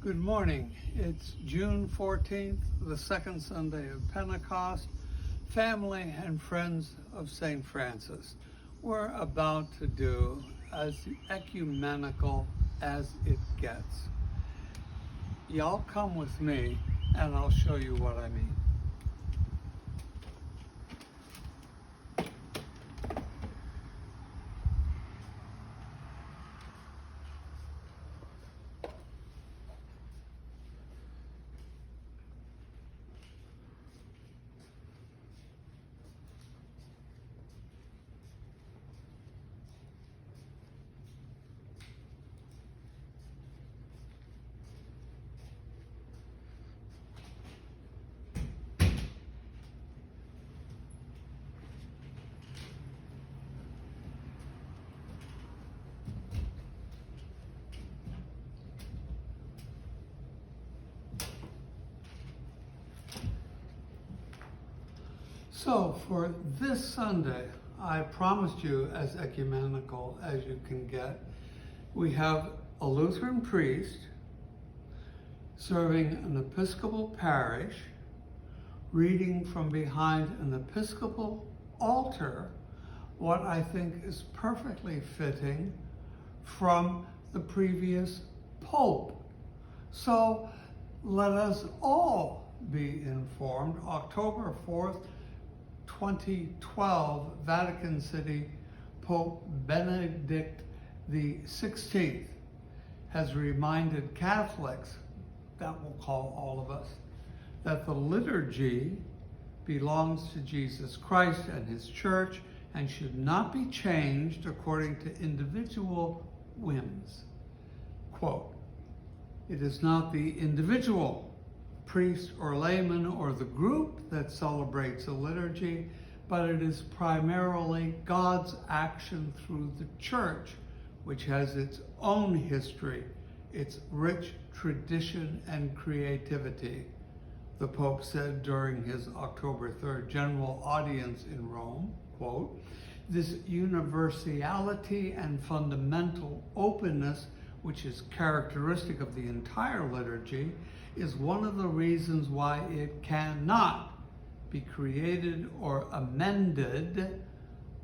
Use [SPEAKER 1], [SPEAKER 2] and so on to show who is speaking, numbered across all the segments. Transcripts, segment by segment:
[SPEAKER 1] Good morning. It's June 14th, the second Sunday of Pentecost. Family and friends of St. Francis, we're about to do as ecumenical as it gets. Y'all come with me and I'll show you what I mean. So for this Sunday, I promised you as ecumenical as you can get. We have a Lutheran priest serving an Episcopal parish, reading from behind an Episcopal altar what I think is perfectly fitting from the previous Pope. So let us all be informed. October 4th, 2012, Vatican City, Pope Benedict XVI has reminded Catholics, that will call all of us, that the liturgy belongs to Jesus Christ and his church and should not be changed according to individual whims. Quote, "It is not the individual priest or layman or the group that celebrates a liturgy, but it is primarily God's action through the church, which has its own history, its rich tradition and creativity," the Pope said during his October 3rd general audience in Rome. Quote, "This universality and fundamental openness, which is characteristic of the entire liturgy, is one of the reasons why it cannot be created or amended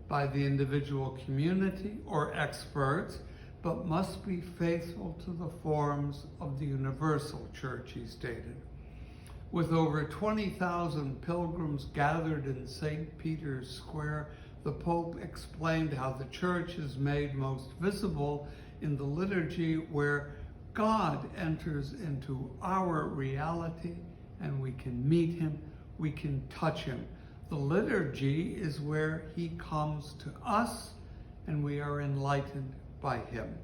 [SPEAKER 1] by the individual community or experts, but must be faithful to the forms of the universal church," he stated. With over 20,000 pilgrims gathered in St. Peter's Square, the Pope explained how the church is made most visible in the liturgy, where God enters into our reality and we can meet him, we can touch him. The liturgy is where he comes to us and we are enlightened by him.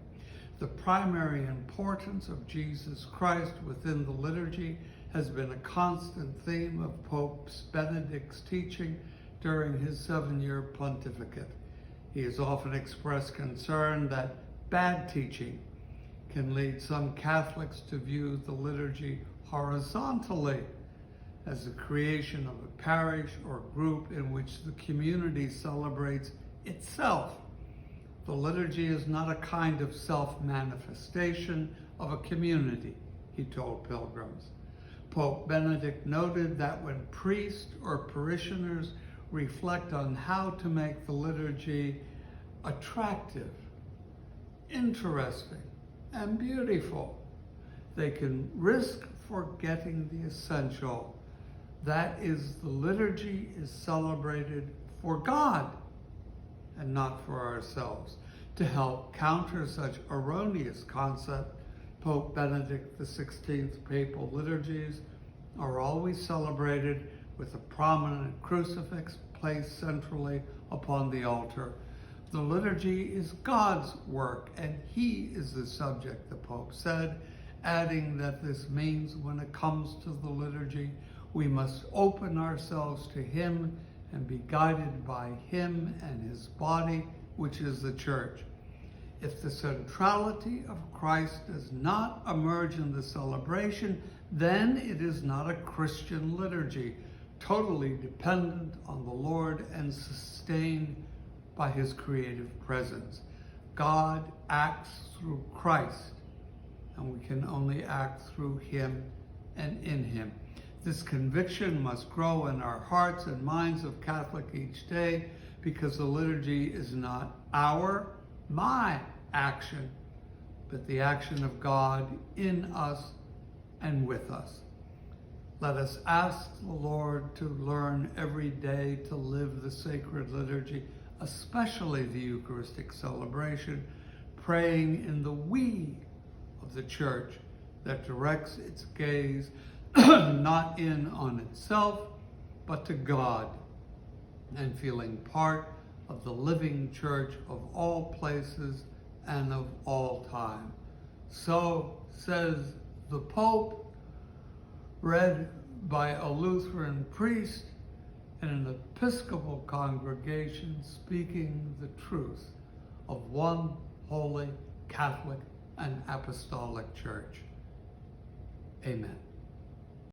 [SPEAKER 1] The primary importance of Jesus Christ within the liturgy has been a constant theme of Pope Benedict's teaching during his 7-year pontificate. He has often expressed concern that bad teaching can lead some Catholics to view the liturgy horizontally as the creation of a parish or group in which the community celebrates itself. The liturgy is not a kind of self-manifestation of a community, he told pilgrims. Pope Benedict noted that when priests or parishioners reflect on how to make the liturgy attractive, interesting, and beautiful, they can risk forgetting the essential. That is, the liturgy is celebrated for God and not for ourselves. To help counter such erroneous concept, Pope Benedict XVI papal liturgies are always celebrated with a prominent crucifix placed centrally upon the altar. The liturgy is God's work, and he is the subject, the Pope said, adding that this means when it comes to the liturgy, we must open ourselves to him and be guided by him and his body, which is the church. If the centrality of Christ does not emerge in the celebration, then it is not a Christian liturgy, totally dependent on the Lord and sustained by his creative presence. God acts through Christ, and we can only act through him and in him. This conviction must grow in our hearts and minds of Catholic each day, because the liturgy is not my action, but the action of God in us and with us. Let us ask the Lord to learn every day to live the sacred liturgy, especially the Eucharistic celebration, praying in the we of the Church that directs its gaze not in on itself, but to God, and feeling part of the living Church of all places and of all time. So says the Pope, read by a Lutheran priest in an Episcopal congregation, speaking the truth of one holy, Catholic, and Apostolic Church. Amen.